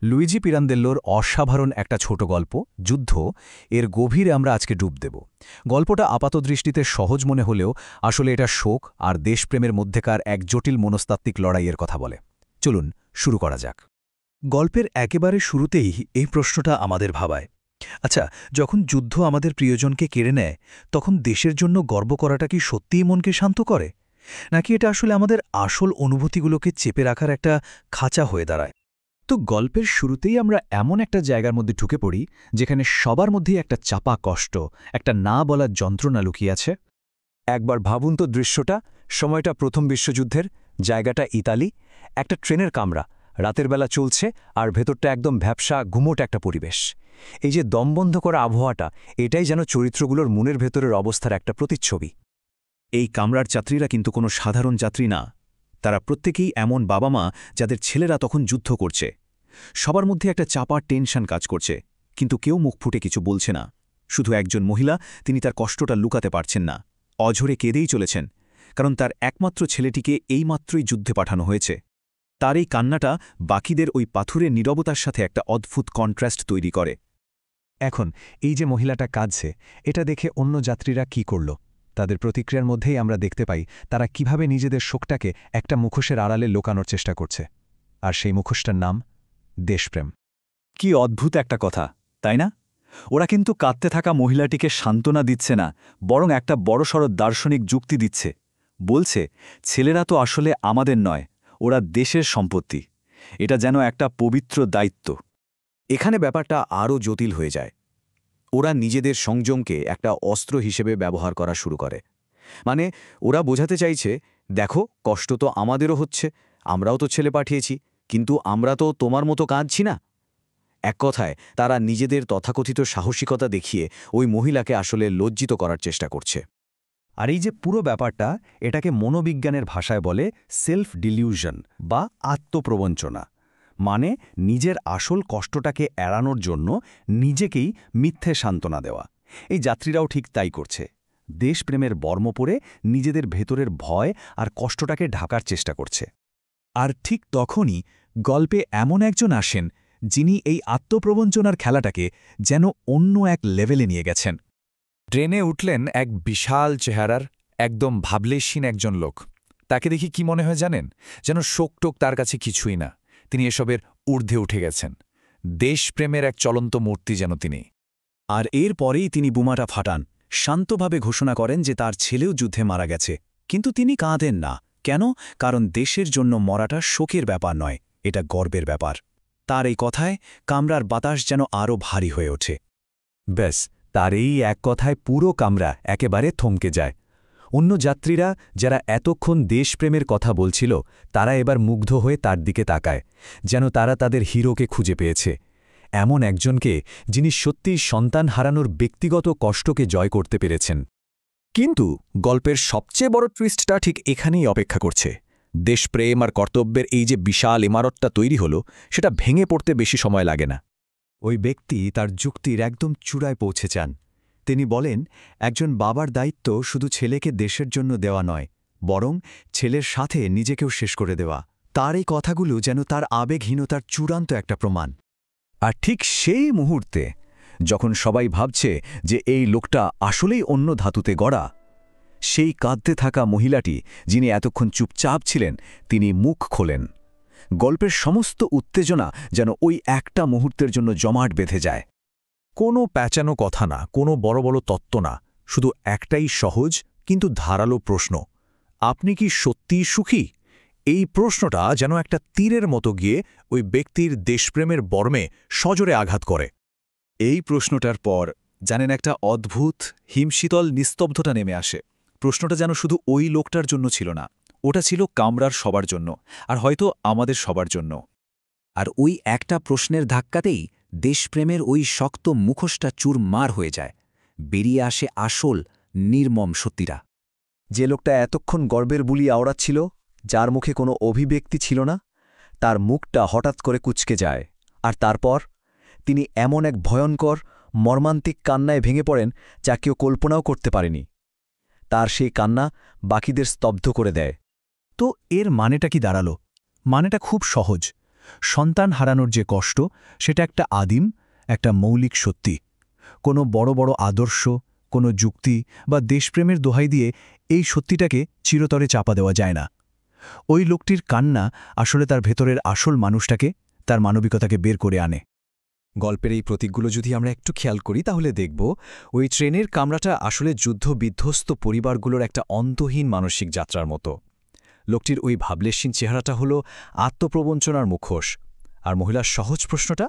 Luigi পিরান্দেল্লোর অসাধারণ একটা ছোট গল্প যুদ্ধ এর গভীরে আমরা আজকে ডুব দেব। গল্পটা আপাতদৃষ্টিতে সহজ মনে হলেও আসলে এটা শোক আর দেশপ্রেমের মধ্যেকার এক জটিল মনস্তাত্ত্বিক লড়াইয়ের কথা বলে। চলুন শুরু করা যাক। গল্পের একেবারে শুরুতেই এই প্রশ্নটা আমাদের ভাবায়, আচ্ছা, যখন যুদ্ধ আমাদের প্রিয়জনকে কেড়ে নেয় তখন দেশের জন্য গর্ব করাটা কি সত্যিই মনকে শান্ত করে, নাকি এটা আসলে আমাদের আসল অনুভূতিগুলোকে চেপে রাখার একটা খাঁচা হয়ে দাঁড়ায়? তো গল্পের শুরুতেই আমরা এমন একটা জায়গার মধ্যে ঢুকে পড়ি যেখানে সবার মধ্যেই একটা চাপা কষ্ট, একটা না বলা যন্ত্রণা লুকিয়ে আছে। একবার ভাবুন তো দৃশ্যটা, সময়টা প্রথম বিশ্বযুদ্ধের, জায়গাটা ইতালি, একটা ট্রেনের কামরা, রাতের বেলা চলছে আর ভেতরটা একদম ভ্যাপসা ঘুমোট একটা পরিবেশ। এই যে দমবন্ধ করা আবহাওয়াটা, এটাই যেন চরিত্রগুলোর মনের ভেতরের অবস্থার একটা প্রতিচ্ছবি। এই কামরার যাত্রীরা কিন্তু কোনো সাধারণ যাত্রী না, তারা প্রত্যেকেই এমন বাবা মা যাদের ছেলেরা তখন যুদ্ধ করছে। সবার মধ্যে একটা চাপা টেনশন কাজ করছে, কিন্তু কেউ মুখ ফুটে কিছু বলছে না। শুধু একজন মহিলা, তিনি তার কষ্টটা লুকাতে পারছেন না, অঝরে কেঁদেই চলেছেন, কারণ তার একমাত্র ছেলেটিকে এইমাত্রই যুদ্ধে পাঠানো হয়েছে। তার এই কান্নাটা বাকিদের ওই পাথুরের নীরবতার সাথে একটা অদ্ভুত কন্ট্রাস্ট তৈরি করে। এখন এই যে মহিলাটা কাঁদছে, এটা দেখে অন্য যাত্রীরা কি করল? তাদের প্রতিক্রিয়ার মধ্যেই আমরা দেখতে পাই তারা কিভাবে নিজেদের শোকটাকে একটা মুখোশের আড়ালে লুকানোর চেষ্টা করছে। আর সেই মুখোশটার নাম দেশপ্রেম। কি অদ্ভুত একটা কথা, তাই না? ওরা কিন্তু কাঁদতে থাকা মহিলাটিকে সান্ত্বনা দিচ্ছে না, বরং একটা বড়সড় দার্শনিক যুক্তি দিচ্ছে। বলছে, ছেলেরা তো আসলে আমাদের নয়, ওরা দেশের সম্পত্তি। এটা যেন একটা পবিত্র দায়িত্ব। এখানে ব্যাপারটা আরও জটিল হয়ে যায়। ওরা নিজেদের সংযমকে একটা অস্ত্র হিসেবে ব্যবহার করা শুরু করে। মানে ওরা বোঝাতে চাইছে, দেখো, কষ্ট তো আমাদেরও হচ্ছে, আমরাও তো ছেলে পাঠিয়েছি, কিন্তু আমরা তো তোমার মতো কাঁদছি না। এক কথায় তারা নিজেদের তথাকথিত সাহসিকতা দেখিয়ে ওই মহিলাকে আসলে লজ্জিত করার চেষ্টা করছে। আর এই যে পুরো ব্যাপারটা, এটাকে মনোবিজ্ঞানের ভাষায় বলে সেলফ ডিলিউশন বা আত্মপ্রবঞ্চনা। মানে নিজের আসল কষ্টটাকে এড়ানোর জন্য নিজেকেই মিথ্যে সান্ত্বনা দেওয়া। এই যাত্রীরাও ঠিক তাই করছে। দেশপ্রেমের বর্ম পরে নিজেদের ভেতরের ভয় আর কষ্টটাকে ঢাকার চেষ্টা করছে। আর ঠিক তখনই গল্পে এমন একজন আসেন যিনি এই আত্মপ্রবঞ্চনার খেলাটাকে যেন অন্য এক লেভেলে নিয়ে গেছেন। ট্রেনে উঠলেন এক বিশাল চেহারার, একদম ভাবলেশীন একজন লোক। তাকে দেখি কি মনে হয় জানেন? যেন শোকটোক তার কাছে কিছুই না, তিনি এসবের ঊর্ধ্বে উঠে গেছেন। দেশপ্রেমের এক চলন্ত মূর্তি যেন তিনি। আর এর পরেই তিনি বোমাটা ফাটান, শান্তভাবে ঘোষণা করেন যে তার ছেলেও যুদ্ধে মারা গেছে। কিন্তু তিনি কাঁদেন না। কেন? কারণ দেশের জন্য মরাটা শোকের ব্যাপার নয়, এটা গর্বের ব্যাপার। তার এই কথায় কামরার বাতাস যেন আরও ভারী হয়ে ওঠে। ব্যাস, তার এই এক কথায় পুরো কামরা একেবারে থমকে যায়। অন্য যাত্রীরা যারা এতক্ষণ দেশপ্রেমের কথা বলছিল, তারা এবার মুগ্ধ হয়ে তার দিকে তাকায়, যেন তারা তাদের হিরোকে খুঁজে পেয়েছে। এমন একজনকে যিনি সত্যিই সন্তান হারানোর ব্যক্তিগত কষ্টকে জয় করতে পেরেছেন। কিন্তু গল্পের সবচেয়ে বড় টুইস্টটা ঠিক এখানেই অপেক্ষা করছে। দেশপ্রেম আর কর্তব্যের এই যে বিশাল ইমারতটা তৈরি হলো, সেটা ভেঙে পড়তে বেশি সময় লাগে না। ওই ব্যক্তি তার যুক্তির একদম চূড়ায় পৌঁছে যান। তিনি বলেন, একজন বাবার দায়িত্ব শুধু ছেলেকে দেশের জন্য দেওয়া নয়, বরং ছেলের সাথে নিজেকেও শেষ করে দেওয়া। তার এই কথাগুলো যেন তার আবেগহীনতার চূড়ান্ত একটা প্রমাণ। আর ঠিক সেই মুহূর্তে, যখন সবাই ভাবছে যে এই লোকটা আসলেই অন্য ধাতুতে গড়া, সেই কাঁদতে থাকা মহিলাটি, যিনি এতক্ষণ চুপচাপ ছিলেন, তিনি মুখ খোলেন। গল্পের সমস্ত উত্তেজনা যেন ওই একটা মুহূর্তের জন্য জমাট বেঁধে যায়। কোনো প্যাঁচানো কথা না, কোনো বড় বড় তত্ত্ব না, শুধু একটাই সহজ কিন্তু ধারালো প্রশ্ন: আপনি কি সত্যিই সুখী? এই প্রশ্নটা যেন একটা তীরের মতো গিয়ে ওই ব্যক্তির দেশপ্রেমের বর্মে সজোরে আঘাত করে। এই প্রশ্নটার পর জানেন, একটা অদ্ভুত হিমশীতল নিস্তব্ধতা নেমে আসে। প্রশ্নটা যেন শুধু ওই লোকটার জন্য ছিল না, ওটা ছিল কামরার সবার জন্য, আর হয়তো আমাদের সবার জন্য। আর ওই একটা প্রশ্নের ধাক্কাতেই দেশপ্রেমের ওই শক্ত মুখোশটা চুরমার হয়ে যায়। বেরিয়ে আসে আসল নির্মম সত্যিটা। যে লোকটা এতক্ষণ গর্বের বুলি আওড়াচ্ছিল, যার মুখে কোনো অভিব্যক্তি ছিল না, তার মুখটা হঠাৎ করে কুঁচকে যায়। আর তারপর তিনি এমন এক ভয়ঙ্কর মর্মান্তিক কান্নায় ভেঙে পড়েন যা কেউ কল্পনাও করতে পারেনি। তার সেই কান্না বাকিদের স্তব্ধ করে দেয়। তো এর মানেটা কি দাঁড়ালো? মানেটা খুব সহজ। সন্তান হারানোর যে কষ্ট সেটা একটা আদিম, একটা মৌলিক সত্যি। কোনো বড় বড় আদর্শ, কোনো যুক্তি বা দেশপ্রেমের দোহাই দিয়ে এই সত্যিটাকে চিরতরে চাপা দেওয়া যায় না। ওই লোকটির কান্না আসলে তার ভেতরের আসল মানুষটাকে, তার মানবিকতাকে বের করে আনে। গল্পের এই প্রতীকগুলো যদি আমরা একটু খেয়াল করি তাহলে দেখব ওই ট্রেনের কামরাটা আসলে যুদ্ধবিধ্বস্ত পরিবারগুলোর একটা অন্তহীন মানসিক যাত্রার মতো। লোকটির ওই ভাবলেশীন চেহারাটা হলো আত্মপ্রবঞ্চনার মুখোশ, আর মহিলার সহজ প্রশ্নটা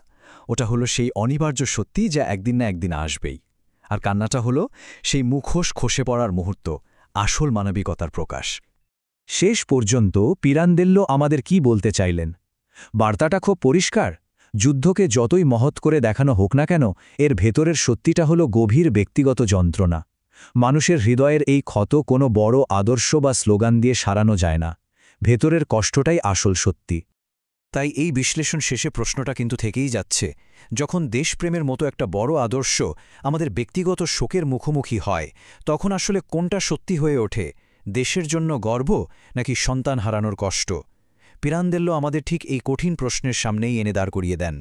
ওটা হলো সেই অনিবার্য সত্যি যা একদিন না একদিন আসবেই। আর কান্নাটা হলো সেই মুখোশ খসে পড়ার মুহূর্ত, আসল মানবিকতার প্রকাশ। শেষ পর্যন্ত পিরান্দেল্লো আমাদের কি বলতে চাইলেন? বার্তাটা খুব পরিষ্কার। যুদ্ধকে যতই মহৎ করে দেখানো হোক না কেন, এর ভেতরের সত্যিটা হলো গভীর ব্যক্তিগত যন্ত্রণা। মানুষের হৃদয়ের এই ক্ষত কোনো বড় আদর্শ বা স্লোগান দিয়ে সারানো যায় না। ভেতরের কষ্টটাই আসল সত্যি। তাই এই বিশ্লেষণ শেষে প্রশ্নটা কিন্তু থেকেই যাচ্ছে, যখন দেশপ্রেমের মতো একটা বড় আদর্শ আমাদের ব্যক্তিগত শোকের মুখোমুখি হয়, তখন আসলে কোনটা সত্যি হয়ে ওঠে, দেশের জন্য গর্ব নাকি সন্তান হারানোর কষ্ট? পিরান্দেল্লো আমাদের ঠিক এই কঠিন প্রশ্নের সামনেই এনে দাঁড় করিয়ে দেন।